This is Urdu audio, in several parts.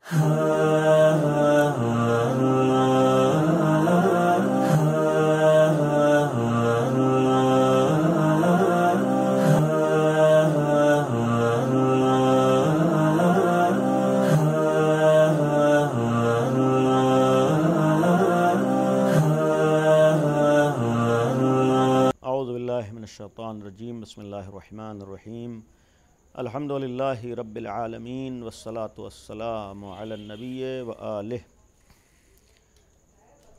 اعوذ باللہ من الشیطان الرجیم، بسم اللہ الرحمن الرحیم، الحمدللہ رب العالمین والصلاة والسلام علی النبی وآلہ۔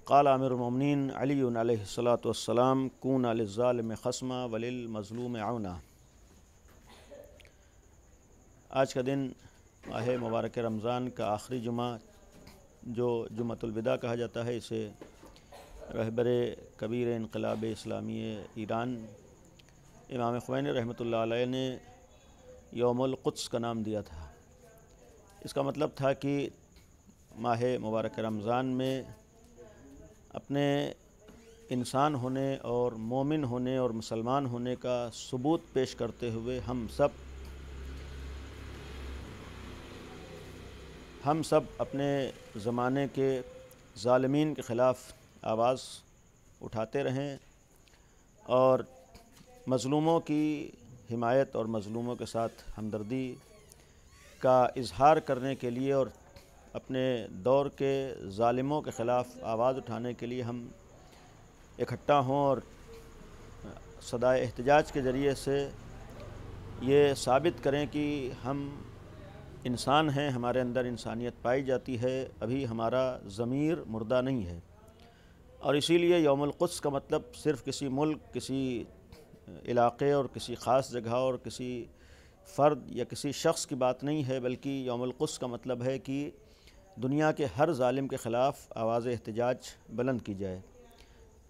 قال امیر المؤمنین علی علیہ الصلاة والسلام: کون للظالم خصما وللمظلوم عونا۔ آج کا دن ماہ مبارک رمضان کا آخری جمعہ، جو جمعۃ الوداع کہا جاتا ہے، اسے رہبر کبیر انقلاب اسلامی ایران امام خمینی رحمۃ اللہ علیہ نے یوم القدس کا نام دیا تھا۔ اس کا مطلب تھا کہ ماہ مبارک رمضان میں اپنے انسان ہونے اور مومن ہونے اور مسلمان ہونے کا ثبوت پیش کرتے ہوئے ہم سب اپنے زمانے کے ظالمین کے خلاف آواز اٹھاتے رہیں اور مظلوموں کی حمایت اور مظلوموں کے ساتھ ہمدردی کا اظہار کرنے کے لیے اور اپنے دور کے ظالموں کے خلاف آواز اٹھانے کے لیے ہم اکٹھا ہوں اور صدائے احتجاج کے ذریعے سے یہ ثابت کریں کہ ہم انسان ہیں، ہمارے اندر انسانیت پائی جاتی ہے، ابھی ہمارا ضمیر مردہ نہیں ہے۔ اور اسی لیے یوم القدس کا مطلب صرف کسی ملک، کسی علاقے اور کسی خاص جگہ اور کسی فرد یا کسی شخص کی بات نہیں ہے، بلکہ یوم القدس کا مطلب ہے کہ دنیا کے ہر ظالم کے خلاف آواز احتجاج بلند کی جائے،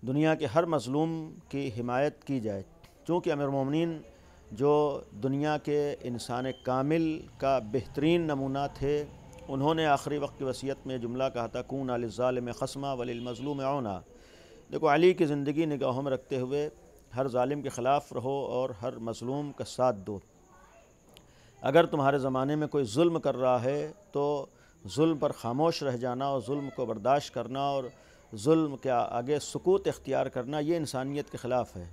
دنیا کے ہر مظلوم کی حمایت کی جائے۔ چونکہ امیر المومنین جو دنیا کے انسان کامل کا بہترین نمونہ تھے، انہوں نے آخری وقت کی وصیت میں جملہ کہا تھا: کون للظالم خصما وللمظلوم عونا۔ دیکھو، علی کی زندگی نگاہوں میں رکھتے ہوئے ہر ظالم کے خلاف رہو اور ہر مظلوم کا ساتھ دو۔ اگر تمہارے زمانے میں کوئی ظلم کر رہا ہے تو ظلم پر خاموش رہ جانا اور ظلم کو برداشت کرنا اور ظلم کے آگے سکوت اختیار کرنا، یہ انسانیت کے خلاف ہے۔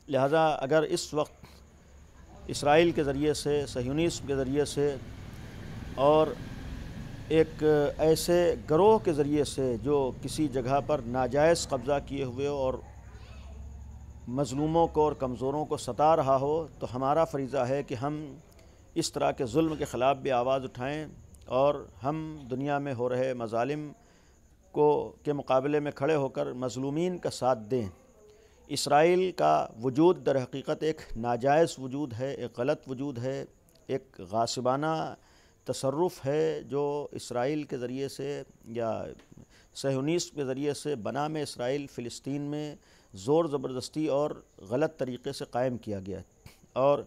لہذا اگر اس وقت اسرائیل کے ذریعے سے، صہیونیزم کے ذریعے سے اور ایک ایسے گروہ کے ذریعے سے جو کسی جگہ پر ناجائز قبضہ کیے ہوئے اور مظلوموں کو اور کمزوروں کو ستا رہا ہو، تو ہمارا فریضہ ہے کہ ہم اس طرح کے ظلم کے خلاف بھی آواز اٹھائیں اور ہم دنیا میں ہو رہے مظالم کے مقابلے میں کھڑے ہو کر مظلومین کا ساتھ دیں۔ اسرائیل کا وجود در حقیقت ایک ناجائز وجود ہے، ایک غلط وجود ہے، ایک غاصبانہ تصرف ہے جو اسرائیل کے ذریعے سے یا صہیونیزم کے ذریعے سے بنام اسرائیل فلسطین میں زور زبردستی اور غلط طریقے سے قائم کیا گیا۔ اور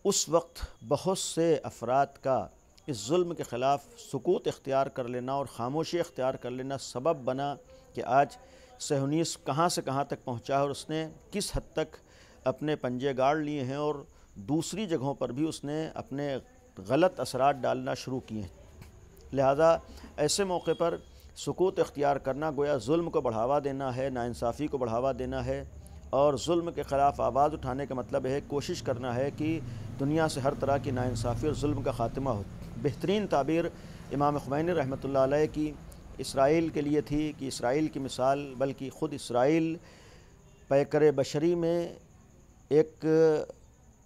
اس وقت بہت سے افراد کا اس ظلم کے خلاف سکوت اختیار کر لینا اور خاموشی اختیار کر لینا سبب بنا کہ آج صہیونیزم کہاں سے کہاں تک پہنچا ہے اور اس نے کس حد تک اپنے پنجے گاڑ لیے ہیں اور دوسری جگہوں پر بھی اس نے اپنے غلط اثرات ڈالنا شروع کیے ہیں۔ لہذا ایسے موقع پر سکوت اختیار کرنا گویا ظلم کو بڑھاوا دینا ہے، ناانصافی کو بڑھاوا دینا ہے، اور ظلم کے خلاف آواز اٹھانے کا مطلب ہے کوشش کرنا ہے کہ دنیا سے ہر طرح کی ناانصافی اور ظلم کا خاتمہ ہو۔ بہترین تعبیر امام خمینی رحمۃ اللہ علیہ کی اسرائیل کے لیے تھی کہ اسرائیل کی مثال، بلکہ خود اسرائیل پیکر بشری میں ایک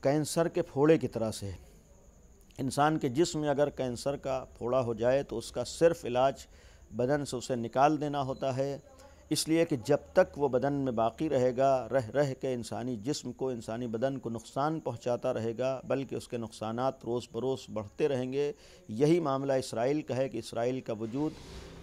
کینسر کے پھوڑے کی طرح سے ہے۔ انسان کے جسم میں اگر کینسر کا پھوڑا ہو جائے تو اس کا صرف علاج بدن سے اسے نکال دینا ہوتا ہے، اس لیے کہ جب تک وہ بدن میں باقی رہے گا، رہ کے انسانی جسم کو، انسانی بدن کو نقصان پہنچاتا رہے گا، بلکہ اس کے نقصانات روز بروز بڑھتے رہیں گے۔ یہی معاملہ اسرائیل کا ہے کہ اسرائیل کا وجود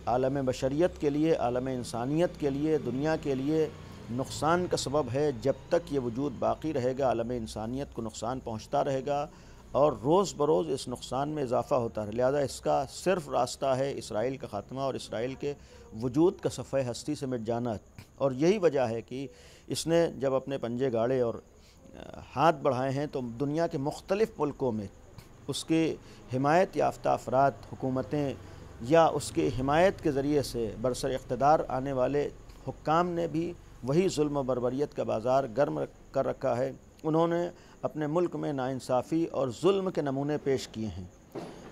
عالم بشریت کے لیے، عالم انسانیت کے لیے، دنیا کے لیے نقصان کا سبب ہے۔ جب تک یہ وجود باقی رہے گا، عالم انسانیت کو نقصان پہنچتا رہے گا اور روز بروز اس نقصان میں اضافہ ہوتا ہے۔ لہذا اس کا صرف راستہ ہے اسرائیل کا خاتمہ اور اسرائیل کے وجود کا صفحہ ہستی سے مٹ جانا۔ اور یہی وجہ ہے کہ اس نے جب اپنے پنجے گاڑے اور ہاتھ بڑھائے ہیں تو دنیا کے مختلف ملکوں میں اس کی حمایت یافتہ افراد، حکومتیں یا اس کی حمایت کے ذریعے سے برسر اقتدار آنے والے حکام نے بھی وہی ظلم و بربریت کا بازار گرم کر رکھا ہے۔ انہوں نے اپنے ملک میں ناانصافی اور ظلم کے نمونے پیش کیے ہیں،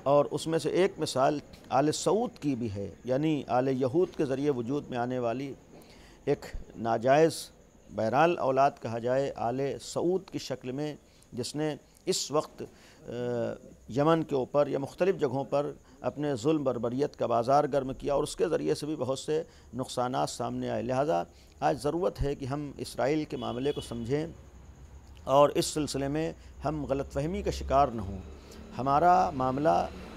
اور اس میں سے ایک مثال آل سعود کی بھی ہے، یعنی آل یہود کے ذریعے وجود میں آنے والی ایک ناجائز بہرحال اولاد کہا جائے آل سعود کی شکل میں، جس نے اس وقت یمن کے اوپر یا مختلف جگہوں پر اپنے ظلم بربریت کا بازار گرم کیا، اور اس کے ذریعے سے بھی بہت سے نقصانات سامنے آئے۔ لہذا آج ضرورت ہے کہ ہم اسرائیل کے معاملے کو سمجھیں اور اس سلسلے میں ہم غلط فہمی کا شکار نہ ہوں۔ ہمارا معاملہ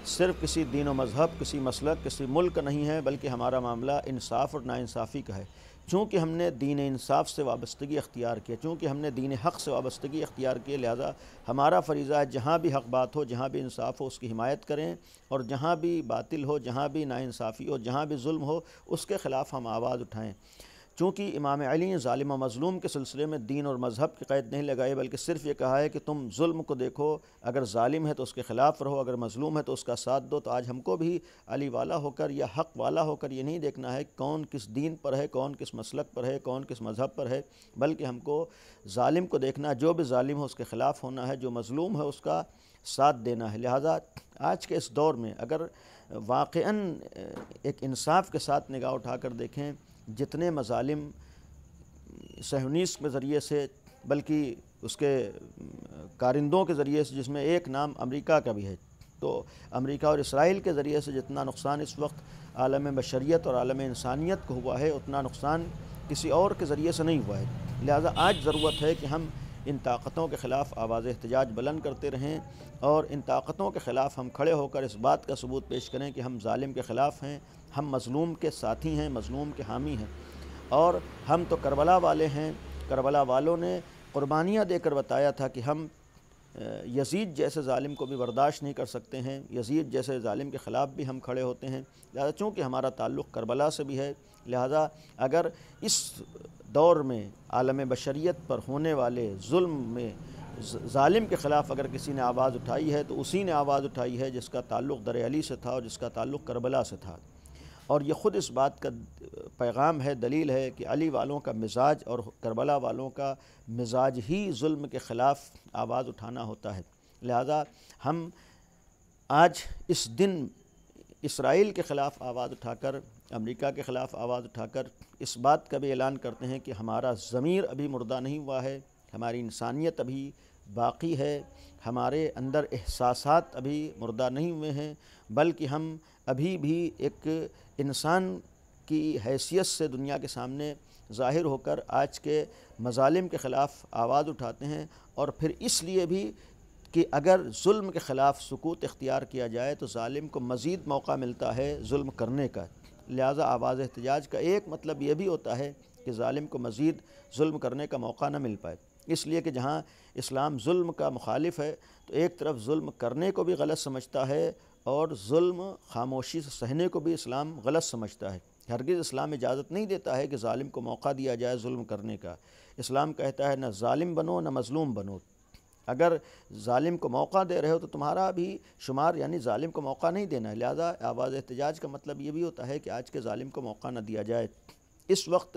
صرف کسی دین و مذہب، کسی مسلک، کسی ملک کا نہیں ہے، بلکہ ہمارا معاملہ انصاف اور ناانصافی کا ہے۔ چونکہ ہم نے دین انصاف سے وابستگی اختیار کی، چونکہ ہم نے دین حق سے وابستگی اختیار کی، لہذا ہمارا فریضہ ہے جہاں بھی حق بات ہو، جہاں بھی انصاف ہو، اس کی حمایت کریں، اور جہاں بھی باطل ہو، جہاں بھی ناانصافی ہو، جہاں بھی ظلم ہو، اس کے خلاف ہم آواز اٹھائیں۔ چونکہ امام علی نے ظالم و مظلوم کے سلسلے میں دین اور مذہب کی قید نہیں لگائی، بلکہ صرف یہ کہا ہے کہ تم ظلم کو دیکھو، اگر ظالم ہے تو اس کے خلاف رہو، اگر مظلوم ہے تو اس کا ساتھ دو۔ تو آج ہم کو بھی علی والا ہو کر یا حق والا ہو کر یہ نہیں دیکھنا ہے کون کس دین پر ہے، کون کس مسلک پر ہے، کون کس مذہب پر ہے، بلکہ ہم کو ظالم کو دیکھنا، جو بھی ظالم ہو اس کے خلاف ہونا ہے، جو مظلوم ہے اس کا ساتھ دینا ہے۔ لہذا آج کے اس دور میں اگر واقعاً ایک انصاف کے ساتھ نگاہ اٹھا کر دیکھیں، جتنے مظالم صہیونیسٹ کے ذریعے سے، بلکہ اس کے کارندوں کے ذریعے سے، جس میں ایک نام امریکہ کا بھی ہے، تو امریکہ اور اسرائیل کے ذریعے سے جتنا نقصان اس وقت عالم بشریت اور عالم انسانیت کو ہوا ہے، اتنا نقصان کسی اور کے ذریعے سے نہیں ہوا ہے۔ لہذا آج ضرورت ہے کہ ہم ان طاقتوں کے خلاف آواز احتجاج بلند کرتے رہیں، اور ان طاقتوں کے خلاف ہم کھڑے ہو کر اس بات کا ثبوت پیش کریں کہ ہم ظالم کے خلاف ہیں، ہم مظلوم کے ساتھی ہیں، مظلوم کے حامی ہیں، اور ہم تو کربلا والے ہیں۔ کربلا والوں نے قربانیاں دے کر بتایا تھا کہ ہم یزید جیسے ظالم کو بھی برداشت نہیں کر سکتے ہیں، یزید جیسے ظالم کے خلاف بھی ہم کھڑے ہوتے ہیں۔ لہذا چونکہ ہمارا تعلق کربلا سے بھی ہے، لہذا اگر اس دور میں عالم بشریت پر ہونے والے ظلم میں ظالم کے خلاف اگر کسی نے آواز اٹھائی ہے تو اسی نے آواز اٹھائی ہے جس کا تعلق در علی سے تھا اور جس کا تعلق کربلا سے تھا، اور یہ خود اس بات کا پیغام ہے، دلیل ہے کہ علی والوں کا مزاج اور کربلا والوں کا مزاج ہی ظلم کے خلاف آواز اٹھانا ہوتا ہے۔ لہذا ہم آج اس دن اسرائیل کے خلاف آواز اٹھا کر، امریکہ کے خلاف آواز اٹھا کر اس بات کا بھی اعلان کرتے ہیں کہ ہمارا ضمیر ابھی مردہ نہیں ہوا ہے، ہماری انسانیت ابھی باقی ہے، ہمارے اندر احساسات ابھی مردہ نہیں ہوئے ہیں، بلکہ ہم ابھی بھی ایک انسان کی حیثیت سے دنیا کے سامنے ظاہر ہو کر آج کے مظالم کے خلاف آواز اٹھاتے ہیں، اور پھر اس لیے بھی کہ اگر ظلم کے خلاف سکوت اختیار کیا جائے تو ظالم کو مزید موقع ملتا ہے ظلم کرنے کا۔ لہذا آواز احتجاج کا ایک مطلب یہ بھی ہوتا ہے کہ ظالم کو مزید ظلم کرنے کا موقع نہ مل پائے، اس لیے کہ جہاں اسلام ظلم کا مخالف ہے تو ایک طرف ظلم کرنے کو بھی غلط سمجھتا ہے، اور ظلم خاموشی سے سہنے کو بھی اسلام غلط سمجھتا ہے۔ ہرگز اسلام اجازت نہیں دیتا ہے کہ ظالم کو موقع دیا جائے ظلم کرنے کا۔ اسلام کہتا ہے نہ ظالم بنو نہ مظلوم بنو۔ اگر ظالم کو موقع دے رہے ہو تو تمہارا بھی شمار یعنی ظالم کو موقع نہیں دینا ہے۔ لہذا آواز احتجاج کا مطلب یہ بھی ہوتا ہے کہ آج کے ظالم کو موقع نہ دیا جائے۔ اس وقت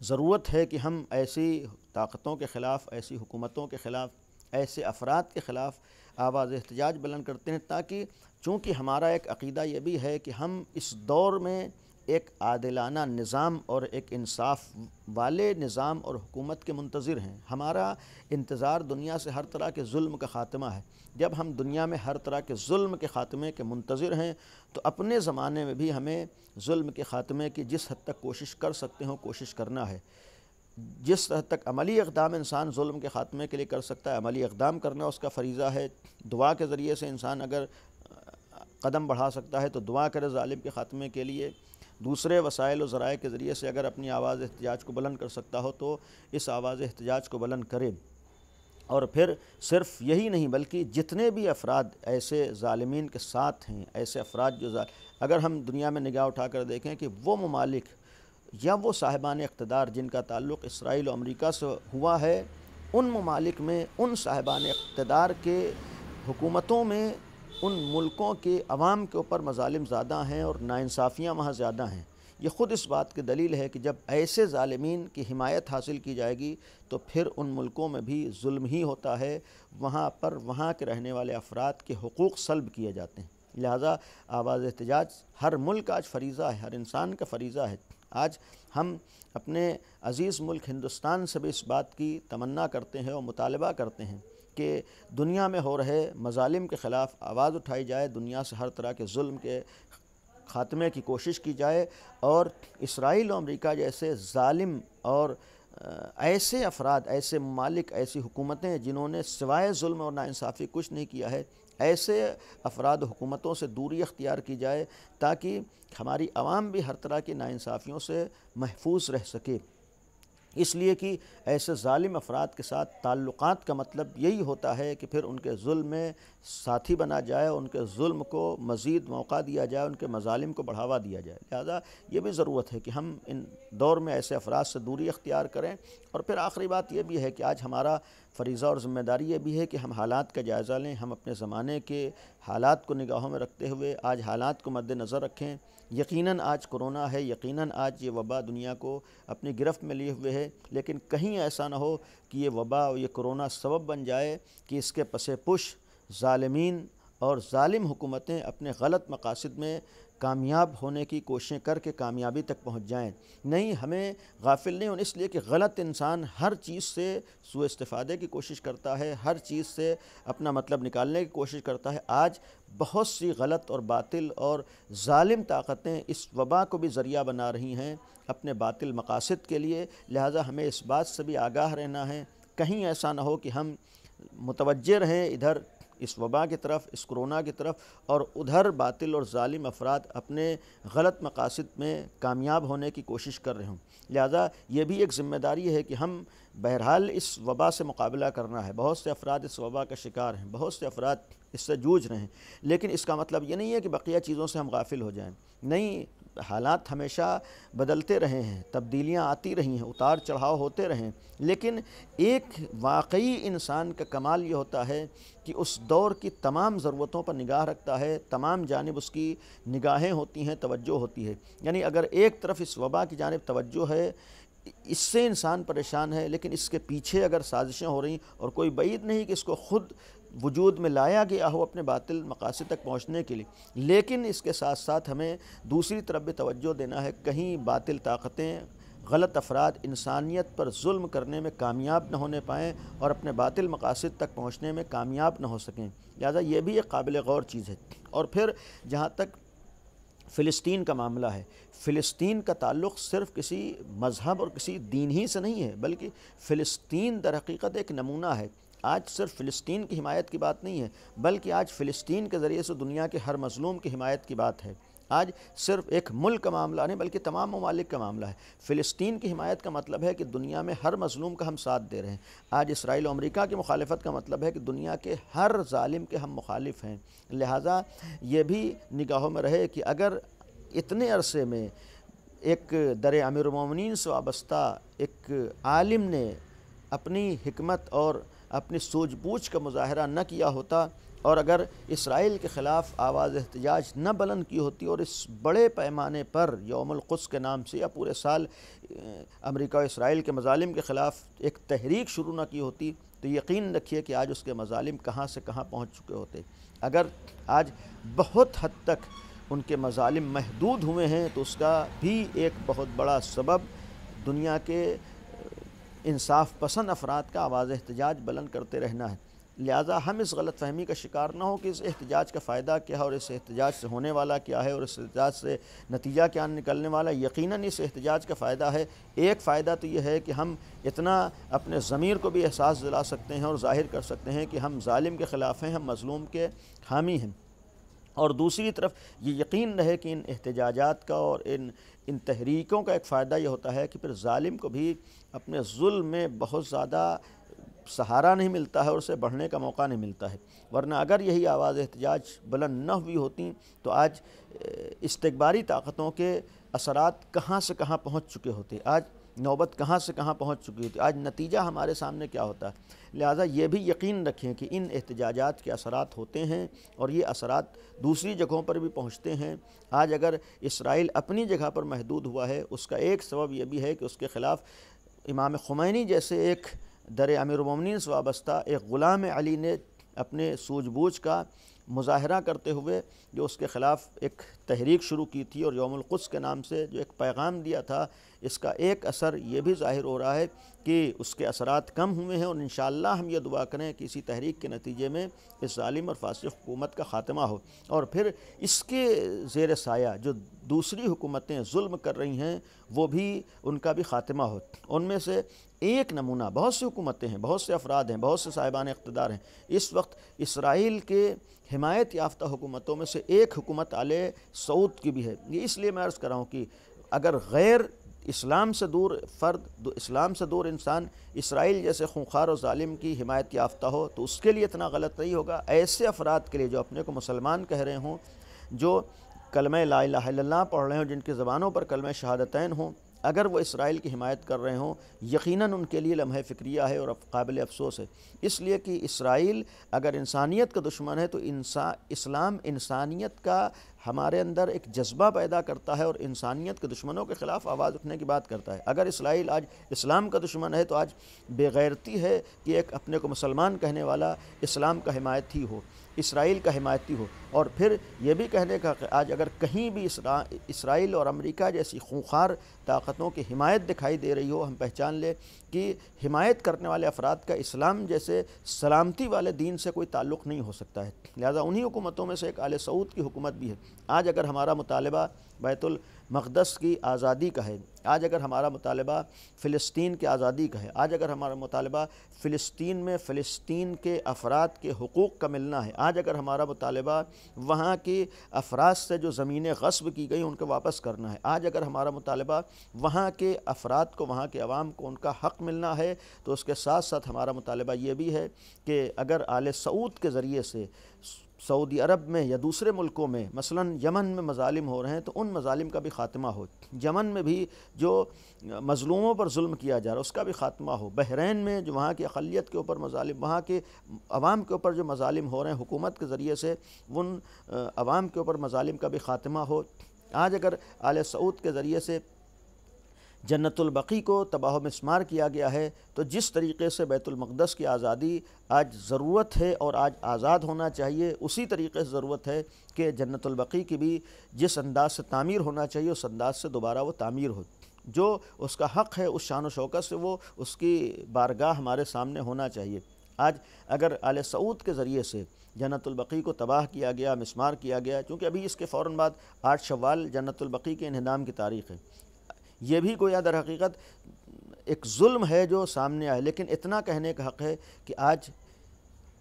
ضرورت ہے کہ ہم ایسی طاقتوں کے خلاف، ایسی حکومتوں کے خلاف، ایسے افراد کے خلاف آواز احتجاج بلند کرتے ہیں، تاکہ چونکہ ہمارا ایک عقیدہ یہ بھی ہے کہ ہم اس دور میں ایک عادلانہ نظام اور ایک انصاف والے نظام اور حکومت کے منتظر ہیں۔ ہمارا انتظار دنیا سے ہر طرح کے ظلم کا خاتمہ ہے۔ جب ہم دنیا میں ہر طرح کے ظلم کے خاتمے کے منتظر ہیں تو اپنے زمانے میں بھی ہمیں ظلم کے خاتمے کی جس حد تک کوشش کر سکتے ہوں کوشش کرنا ہے۔ جس حد تک عملی اقدام انسان ظلم کے خاتمے کے لیے کر سکتا ہے، عملی اقدام کرنا اس کا فریضہ ہے۔ دعا کے ذریعے سے انسان اگر قدم بڑھا سکتا ہے تو دعا کرے ظالم کے خاتمے کے لیے، دوسرے وسائل و ذرائع کے ذریعے سے اگر اپنی آواز احتجاج کو بلند کر سکتا ہو تو اس آواز احتجاج کو بلند کرے۔ اور پھر صرف یہی نہیں بلکہ جتنے بھی افراد ایسے ظالمین کے ساتھ ہیں، ایسے افراد جو اگر ہم دنیا میں نگاہ اٹھا کر دیکھیں کہ وہ ممالک یا وہ صاحبان اقتدار جن کا تعلق اسرائیل و امریکہ سے ہوا ہے، ان ممالک میں ان صاحبان اقتدار کے حکومتوں میں ان ملکوں کے عوام کے اوپر مظالم زیادہ ہیں اور ناانصافیاں وہاں زیادہ ہیں۔ یہ خود اس بات کی دلیل ہے کہ جب ایسے ظالمین کی حمایت حاصل کی جائے گی تو پھر ان ملکوں میں بھی ظلم ہی ہوتا ہے، وہاں پر وہاں کے رہنے والے افراد کے حقوق سلب کیے جاتے ہیں۔ لہٰذا آواز احتجاج ہر ملک کا آج فریضہ ہے، ہر انسان کا فریضہ ہے۔ آج ہم اپنے عزیز ملک ہندوستان سے بھی اس بات کی تمنا کرتے ہیں اور مطالبہ کرتے ہیں کہ دنیا میں ہو رہے مظالم کے خلاف آواز اٹھائی جائے، دنیا سے ہر طرح کے ظلم کے خاتمے کی کوشش کی جائے، اور اسرائیل و امریکہ جیسے ظالم اور ایسے افراد، ایسے ممالک، ایسی حکومتیں جنہوں نے سوائے ظلم اور ناانصافی کچھ نہیں کیا ہے، ایسے افراد و حکومتوں سے دوری اختیار کی جائے تاکہ ہماری عوام بھی ہر طرح کی ناانصافیوں سے محفوظ رہ سکے۔ اس لیے کہ ایسے ظالم افراد کے ساتھ تعلقات کا مطلب یہی ہوتا ہے کہ پھر ان کے ظلم میں ساتھی بنا جائے، ان کے ظلم کو مزید موقع دیا جائے، ان کے مظالم کو بڑھاوا دیا جائے۔ لہذا یہ بھی ضرورت ہے کہ ہم ان دور میں ایسے افراد سے دوری اختیار کریں۔ اور پھر آخری بات یہ بھی ہے کہ آج ہمارا فریضہ اور ذمہ داری یہ بھی ہے کہ ہم حالات کا جائزہ لیں، ہم اپنے زمانے کے حالات کو نگاہوں میں رکھتے ہوئے آج حالات کو مد نظر رکھیں۔ یقیناً آج کرونا ہے، یقیناً آج یہ وبا دنیا کو اپنی گرفت میں لیے ہوئے ہے، لیکن کہیں ایسا نہ ہو کہ یہ وبا اور یہ کرونا سبب بن جائے کہ اس کے پس پش ظالمین اور ظالم حکومتیں اپنے غلط مقاصد میں کامیاب ہونے کی کوششیں کر کے کامیابی تک پہنچ جائیں۔ نہیں، ہمیں غافل نہیں ہونا، اس لیے کہ غلط انسان ہر چیز سے سوء استفادے کی کوشش کرتا ہے، ہر چیز سے اپنا مطلب نکالنے کی کوشش کرتا ہے۔ آج بہت سی غلط اور باطل اور ظالم طاقتیں اس وبا کو بھی ذریعہ بنا رہی ہیں اپنے باطل مقاصد کے لیے۔ لہٰذا ہمیں اس بات سے بھی آگاہ رہنا ہے، کہیں ایسا نہ ہو کہ ہم متوجہ رہیں ادھر اس وبا کی طرف، اس کرونا کی طرف، اور ادھر باطل اور ظالم افراد اپنے غلط مقاصد میں کامیاب ہونے کی کوشش کر رہے ہوں۔ لہذا یہ بھی ایک ذمہ داری ہے کہ ہم بہرحال اس وبا سے مقابلہ کرنا ہے۔ بہت سے افراد اس وبا کا شکار ہیں، بہت سے افراد اس سے جوجھ رہے ہیں، لیکن اس کا مطلب یہ نہیں ہے کہ بقیہ چیزوں سے ہم غافل ہو جائیں۔ نہیں، حالات ہمیشہ بدلتے رہے ہیں، تبدیلیاں آتی رہی ہیں، اتار چڑھاؤ ہوتے رہے ہیں، لیکن ایک واقعی انسان کا کمال یہ ہوتا ہے کہ اس دور کی تمام ضرورتوں پر نگاہ رکھتا ہے، تمام جانب اس کی نگاہیں ہوتی ہیں، توجہ ہوتی ہے۔ یعنی اگر ایک طرف اس وبا کی جانب توجہ ہے، اس سے انسان پریشان ہے، لیکن اس کے پیچھے اگر سازشیں ہو رہی اور کوئی بعید نہیں کہ اس کو خود وجود میں لایا گیا ہو اپنے باطل مقاصد تک پہنچنے کے لیے، لیکن اس کے ساتھ ساتھ ہمیں دوسری طرف بھی توجہ دینا ہے، کہیں باطل طاقتیں، غلط افراد انسانیت پر ظلم کرنے میں کامیاب نہ ہونے پائیں اور اپنے باطل مقاصد تک پہنچنے میں کامیاب نہ ہو سکیں۔ لہذا یہ بھی ایک قابل غور چیز ہے۔ اور پھر جہاں تک فلسطین کا معاملہ ہے، فلسطین کا تعلق صرف کسی مذہب اور کسی دین ہی سے نہیں ہے، بلکہ فلسطین در حقیقت ایک نمونہ ہے۔ آج صرف فلسطین کی حمایت کی بات نہیں ہے، بلکہ آج فلسطین کے ذریعے سے دنیا کے ہر مظلوم کی حمایت کی بات ہے۔ آج صرف ایک ملک کا معاملہ نہیں بلکہ تمام ممالک کا معاملہ ہے۔ فلسطین کی حمایت کا مطلب ہے کہ دنیا میں ہر مظلوم کا ہم ساتھ دے رہے ہیں۔ آج اسرائیل و امریکہ کی مخالفت کا مطلب ہے کہ دنیا کے ہر ظالم کے ہم مخالف ہیں۔ لہٰذا یہ بھی نگاہوں میں رہے کہ اگر اتنے عرصے میں ایک در امیر المومنین سے وابستہ ایک عالم نے اپنی حکمت اور اپنی سوجھ بوجھ کا مظاہرہ نہ کیا ہوتا، اور اگر اسرائیل کے خلاف آواز احتجاج نہ بلند کی ہوتی اور اس بڑے پیمانے پر یوم القدس کے نام سے یا پورے سال امریکہ و اسرائیل کے مظالم کے خلاف ایک تحریک شروع نہ کی ہوتی، تو یقین رکھیے کہ آج اس کے مظالم کہاں سے کہاں پہنچ چکے ہوتے۔ اگر آج بہت حد تک ان کے مظالم محدود ہوئے ہیں تو اس کا بھی ایک بہت بڑا سبب دنیا کے انصاف پسند افراد کا آواز احتجاج بلند کرتے رہنا ہے۔ لہٰذا ہم اس غلط فہمی کا شکار نہ ہو کہ اس احتجاج کا فائدہ کیا ہے اور اس احتجاج سے ہونے والا کیا ہے اور اس احتجاج سے نتیجہ کیا نکلنے والا ہے۔ یقیناً اس احتجاج کا فائدہ ہے، ایک فائدہ تو یہ ہے کہ ہم اتنا اپنے ضمیر کو بھی احساس دلا سکتے ہیں اور ظاہر کر سکتے ہیں کہ ہم ظالم کے خلاف ہیں، ہم مظلوم کے حامی ہیں۔ اور دوسری طرف یہ یقین رہے کہ ان احتجاجات کا اور ان تحریکوں کا ایک فائدہ یہ ہوتا ہے کہ پھر ظالم کو بھی اپنے ظلم میں بہت زیادہ سہارا نہیں ملتا ہے اور اسے بڑھنے کا موقع نہیں ملتا ہے، ورنہ اگر یہی آواز احتجاج بلند نہ ہوئی ہوتی تو آج استکباری طاقتوں کے اثرات کہاں سے کہاں پہنچ چکے ہوتے۔ آج نوبت کہاں سے کہاں پہنچ چکی تھی، آج نتیجہ ہمارے سامنے کیا ہوتا ہے۔ لہٰذا یہ بھی یقین رکھیں کہ ان احتجاجات کے اثرات ہوتے ہیں اور یہ اثرات دوسری جگہوں پر بھی پہنچتے ہیں۔ آج اگر اسرائیل اپنی جگہ پر محدود ہوا ہے، اس کا ایک سبب یہ بھی ہے کہ اس کے خلاف امام خمینی جیسے ایک در امیر المومنین سے وابستہ ایک غلام علی نے اپنے سوجھ بوجھ کا مظاہرہ کرتے ہوئے جو اس کے خلاف ایک تحریک شروع کی تھی اور یوم القدس کے نام سے جو ایک پیغام دیا تھا، اس کا ایک اثر یہ بھی ظاہر ہو رہا ہے کہ اس کے اثرات کم ہوئے ہیں، اور انشاءاللہ ہم یہ دعا کریں کہ اسی تحریک کے نتیجے میں اس ظالم اور فاسق حکومت کا خاتمہ ہو، اور پھر اس کے زیر سایہ جو دوسری حکومتیں ظلم کر رہی ہیں وہ بھی ان کا بھی خاتمہ ہو۔ ان میں سے ایک نمونہ، بہت سی حکومتیں ہیں، بہت سے افراد ہیں، بہت سے صاحبان اقتدار ہیں، اس وقت اسرائیل کے حمایت یافتہ حکومتوں میں سے ایک حکومت آل سعود کی بھی ہے۔ یہ اس لیے میں عرض کر رہا ہوں کہ اگر غیر اسلام سے دور فرد، اسلام سے دور انسان اسرائیل جیسے خونخوار و ظالم کی حمایت یافتہ ہو تو اس کے لیے اتنا غلط نہیں ہوگا۔ ایسے افراد کے لیے جو اپنے کو مسلمان کہہ رہے ہوں، جو کلمہ لا الہ الا اللہ پڑھ رہے ہوں، جن کی زبانوں پر کلمہ شہادتین ہوں، اگر وہ اسرائیل کی حمایت کر رہے ہوں، یقیناً ان کے لیے لمحہ فکریہ ہے اور قابل افسوس ہے، اس لیے کہ اسرائیل اگر انسانیت کا دشمن ہے تو اسلام انسانیت کا ہمارے اندر ایک جذبہ پیدا کرتا ہے اور انسانیت کے دشمنوں کے خلاف آواز اٹھنے کی بات کرتا ہے۔ اگر اسرائیل آج اسلام کا دشمن ہے تو آج بے غیرتی ہے کہ ایک اپنے کو مسلمان کہنے والا اسلام کا حمایتی ہو، اسرائیل کا حمایتی ہو، اور پھر یہ بھی کہنے کا کہ آج اگر کہیں بھی اسرائیل اور امریکہ جیسی خونخوار طاقتوں کی حمایت دکھائی دے رہی ہو، ہم پہچان لیں کہ حمایت کرنے والے افراد کا اسلام جیسے سلامتی والے دین سے کوئی تعلق نہیں ہو سکتا ہے۔ لہذا انہی حکومتوں میں سے ایک آل سعود کی حکومت بھی ہے۔ آج اگر ہمارا مطالبہ بیت المقدس کی آزادی کا ہے، آج اگر ہمارا مطالبہ فلسطین کی آزادی کا ہے، آج اگر ہمارا مطالبہ فلسطین میں فلسطین کے افراد کے حقوق کا ملنا ہے، آج اگر ہمارا مطالبہ وہاں کے افراد سے جو زمینیں غصب کی گئی ان کو واپس کرنا ہے، آج اگر ہمارا مطالبہ وہاں کے افراد کو، وہاں کے عوام کو ان کا حق ملنا ہے، تو اس کے ساتھ ساتھ ہمارا مطالبہ یہ بھی ہے کہ اگر آل سعود کے ذریعے سے سعودی عرب میں یا دوسرے ملکوں میں مثلا یمن میں مظالم ہو رہے ہیں تو ان مظالم کا بھی خاتمہ ہو، یمن میں بھی جو مظلوموں پر ظلم کیا جا رہا ہے اس کا بھی خاتمہ ہو، بحرین میں جو وہاں کی اقلیت کے اوپر مظالم، وہاں کے عوام کے اوپر جو مظالم ہو رہے ہیں حکومت کے ذریعے سے، ان عوام کے اوپر مظالم کا بھی خاتمہ ہو۔ آج اگر آل سعود کے ذریعے سے جنت البقیع کو تباہ و مسمار کیا گیا ہے تو جس طریقے سے بیت المقدس کی آزادی آج ضرورت ہے اور آج آزاد ہونا چاہیے، اسی طریقے سے ضرورت ہے کہ جنت البقیع کی بھی جس انداز سے تعمیر ہونا چاہیے اس انداز سے دوبارہ وہ تعمیر ہو، جو اس کا حق ہے اس شان و شوکت سے وہ اس کی بارگاہ ہمارے سامنے ہونا چاہیے۔ آج اگر آل سعود کے ذریعے سے جنت البقیع کو تباہ کیا گیا، مسمار کیا گیا، چونکہ ابھی اس کے فوراً بعد 8 شوال جنت البقیع کے انہدام کی تاریخ ہے، یہ بھی گویا در حقیقت ایک ظلم ہے جو سامنے آئے، لیکن اتنا کہنے کا حق ہے کہ آج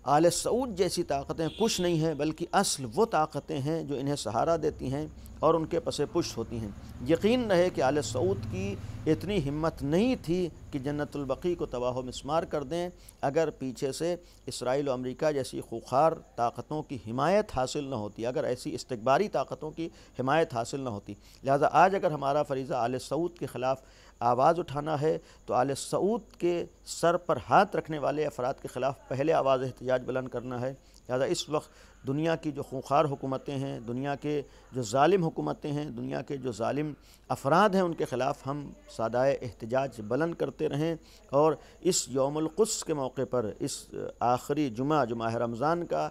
آل سعود جیسی طاقتیں کچھ نہیں ہیں بلکہ اصل وہ طاقتیں ہیں جو انہیں سہارا دیتی ہیں اور ان کے پس پشت ہوتی ہیں۔ یقین رہے کہ آل سعود کی اتنی ہمت نہیں تھی کہ جنت البقیع کو تباہ و مسمار کر دیں اگر پیچھے سے اسرائیل و امریکہ جیسی خوخار طاقتوں کی حمایت حاصل نہ ہوتی، اگر ایسی استکباری طاقتوں کی حمایت حاصل نہ ہوتی۔ لہذا آج اگر ہمارا فریضہ آل سعود کے خلاف آواز اٹھانا ہے تو آل سعود کے سر پر ہاتھ رکھنے والے افراد کے خلاف پہلے آواز احتجاج بلند کرنا ہے۔ لہذا اس وقت دنیا کی جو خونخوار حکومتیں ہیں، دنیا کے جو ظالم حکومتیں ہیں، دنیا کے جو ظالم افراد ہیں، ان کے خلاف ہم صدائے احتجاج بلند کرتے رہیں، اور اس یوم القدس کے موقع پر اس آخری جمعہ جو ماہ رمضان کا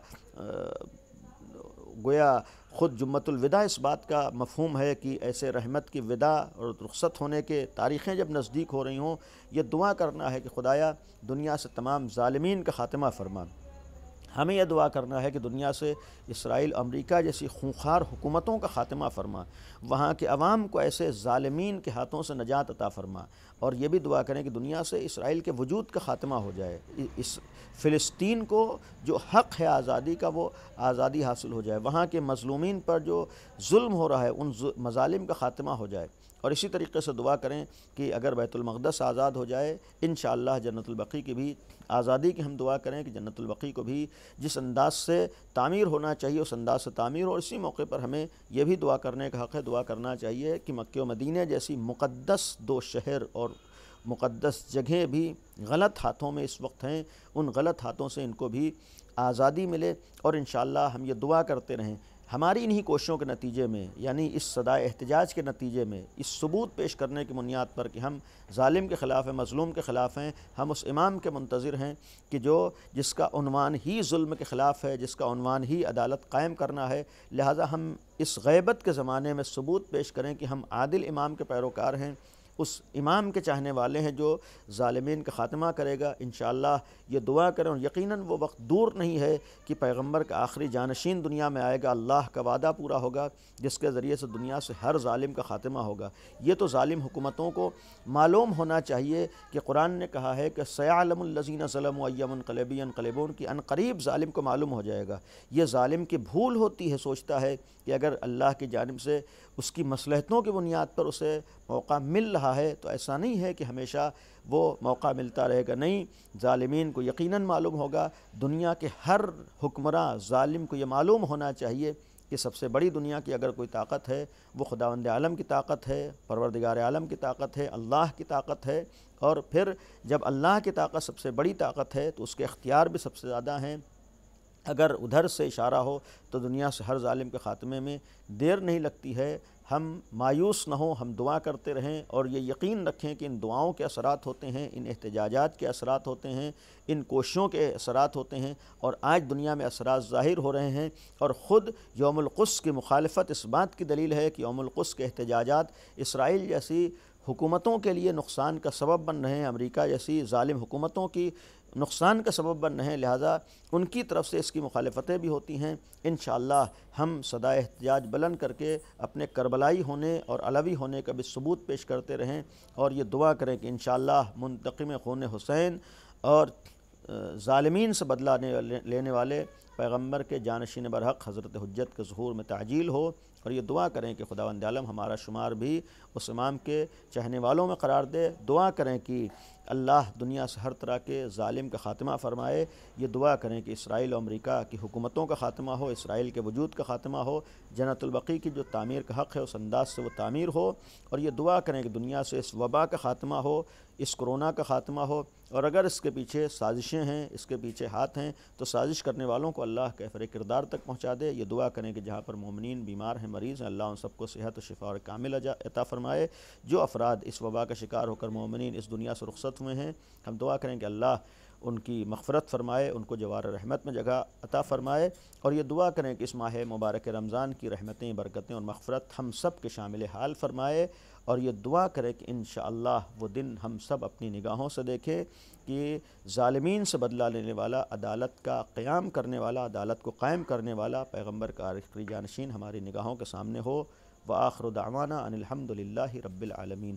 گویا خود جمعۃ الوداع اس بات کا مفہوم ہے کہ ایسے رحمت کی وداع اور رخصت ہونے کے تاریخیں جب نزدیک ہو رہی ہوں، یہ دعا کرنا ہے کہ خدایا دنیا سے تمام ظالمین کا خاتمہ فرما۔ ہمیں یہ دعا کرنا ہے کہ دنیا سے اسرائیل، امریکہ جیسی خونخوار حکومتوں کا خاتمہ فرما، وہاں کے عوام کو ایسے ظالمین کے ہاتھوں سے نجات عطا فرما، اور یہ بھی دعا کریں کہ دنیا سے اسرائیل کے وجود کا خاتمہ ہو جائے، اس فلسطین کو جو حق ہے آزادی کا وہ آزادی حاصل ہو جائے، وہاں کے مظلومین پر جو ظلم ہو رہا ہے ان مظالم کا خاتمہ ہو جائے، اور اسی طریقے سے دعا کریں کہ اگر بیت المقدس آزاد ہو جائے انشاءاللہ جنت البقیع کی بھی آزادی کی ہم دعا کریں کہ جنت البقیع کو بھی جس انداز سے تعمیر ہونا چاہیے اس انداز سے تعمیر ہو، اور اسی موقع پر ہمیں یہ بھی دعا کرنے کا حق ہے، دعا کرنا چاہیے کہ مکہ و مدینہ جیسی مقدس دو شہر اور مقدس جگہیں بھی غلط ہاتھوں میں اس وقت ہیں، ان غلط ہاتھوں سے ان کو بھی آزادی ملے، اور انشاءاللہ ہم یہ دعا کرتے رہیں ہماری انہی کوششوں کے نتیجے میں، یعنی اس صدائے احتجاج کے نتیجے میں، اس ثبوت پیش کرنے کی بنیاد پر کہ ہم ظالم کے خلاف ہیں، مظلوم کے خلاف ہیں، ہم اس امام کے منتظر ہیں کہ جس کا عنوان ہی ظلم کے خلاف ہے، جس کا عنوان ہی عدالت قائم کرنا ہے، لہٰذا ہم اس غیبت کے زمانے میں ثبوت پیش کریں کہ ہم عادل امام کے پیروکار ہیں، اس امام کے چاہنے والے ہیں جو ظالمین کا خاتمہ کرے گا۔ انشاءاللہ یہ دعا کریں، اور یقیناً وہ وقت دور نہیں ہے کہ پیغمبر کا آخری جانشین دنیا میں آئے گا، اللہ کا وعدہ پورا ہوگا جس کے ذریعے سے دنیا سے ہر ظالم کا خاتمہ ہوگا۔ یہ تو ظالم حکومتوں کو معلوم ہونا چاہیے کہ قرآن نے کہا ہے کہ سَيَعْلَمُ الَّذِينَ ظَلَمُوا أَيَّ مُنقَلِبٍ يَنقَلِبُونَ کہ ان قریب ظالم کو معلوم ہو جائے گا۔ یہ ظالم کی بھول ہوتی ہے، سوچتا ہے کہ اگر اللہ کی جانب سے اس کی مصلحتوں کی بنیاد پر اسے موقع مل رہا ہے تو ایسا نہیں ہے کہ ہمیشہ وہ موقع ملتا رہے گا، نہیں، ظالمین کو یقیناً معلوم ہوگا۔ دنیا کے ہر حکمراں ظالم کو یہ معلوم ہونا چاہیے کہ سب سے بڑی دنیا کی اگر کوئی طاقت ہے وہ خداوند عالم کی طاقت ہے، پروردگار عالم کی طاقت ہے، اللہ کی طاقت ہے، اور پھر جب اللہ کی طاقت سب سے بڑی طاقت ہے تو اس کے اختیار بھی سب سے زیادہ ہیں۔ اگر ادھر سے اشارہ ہو تو دنیا سے ہر ظالم کے خاتمے میں دیر نہیں لگتی ہے۔ ہم مایوس نہ ہوں، ہم دعا کرتے رہیں، اور یہ یقین رکھیں کہ ان دعاؤں کے اثرات ہوتے ہیں، ان احتجاجات کے اثرات ہوتے ہیں، ان کوششوں کے اثرات ہوتے ہیں، اور آج دنیا میں اثرات ظاہر ہو رہے ہیں۔ اور خود یوم القدس کی مخالفت اس بات کی دلیل ہے کہ یوم القدس کے احتجاجات اسرائیل جیسی حکومتوں کے لیے نقصان کا سبب بن رہے ہیں، امریکہ جیسی ظالم حکومتوں کی نقصان کا سبب بن رہے ہیں، لہٰذا ان کی طرف سے اس کی مخالفتیں بھی ہوتی ہیں۔ انشاءاللہ ہم صدائے احتجاج بلند کر کے اپنے کربلائی ہونے اور علوی ہونے کا بھی ثبوت پیش کرتے رہیں، اور یہ دعا کریں کہ انشاءاللہ منتقم خون حسین اور ظالمین سے بدلہ لینے والے پیغمبر کے جانشین برحق حضرت حجت کے ظہور میں تعجیل ہو، اور یہ دعا کریں کہ خداوند عالم ہمارا شمار بھی اس امام کے چاہنے والوں میں قرار دے۔ دعا کریں کہ اللہ دنیا سے ہر طرح کے ظالم کا خاتمہ فرمائے۔ یہ دعا کریں کہ اسرائیل و امریکہ کی حکومتوں کا خاتمہ ہو، اسرائیل کے وجود کا خاتمہ ہو، جنت البقیع کی جو تعمیر کا حق ہے اس انداز سے وہ تعمیر ہو، اور یہ دعا کریں کہ دنیا سے اس وبا کا خاتمہ ہو، اس کرونا کا خاتمہ ہو، اور اگر اس کے پیچھے سازشیں ہیں، اس کے پیچھے ہاتھ ہیں، تو سازش کرنے والوں کو اللہ کیفر کردار تک پہنچا دے۔ یہ دعا کریں کہ جہاں پر مومنین بیمار ہیں، مریض ہیں، اللہ ان سب کو صحت و شفا اور کامل عطا فرمائے۔ جو افراد اس وبا کا شکار ہو کر مومنین اس دنیا سے رخصت ہوئے ہیں، ہم دعا کریں کہ اللہ ان کی مغفرت فرمائے، ان کو جوار رحمت میں جگہ عطا فرمائے، اور یہ دعا کریں کہ اس ماہ مبارک رمضان کی رحمتیں، برکتیں اور مغفرت ہم سب کے شامل حال فرمائے، اور یہ دعا کریں کہ انشاءاللہ وہ دن ہم سب اپنی نگاہوں سے دیکھیں کہ ظالمین سے بدلہ لینے والا، عدالت کا قیام کرنے والا، عدالت کو قائم کرنے والا پیغمبر کا آخری جانشین ہماری نگاہوں کے سامنے ہو۔ وآخر دعوانا ان الحمد للہ رب العالمین۔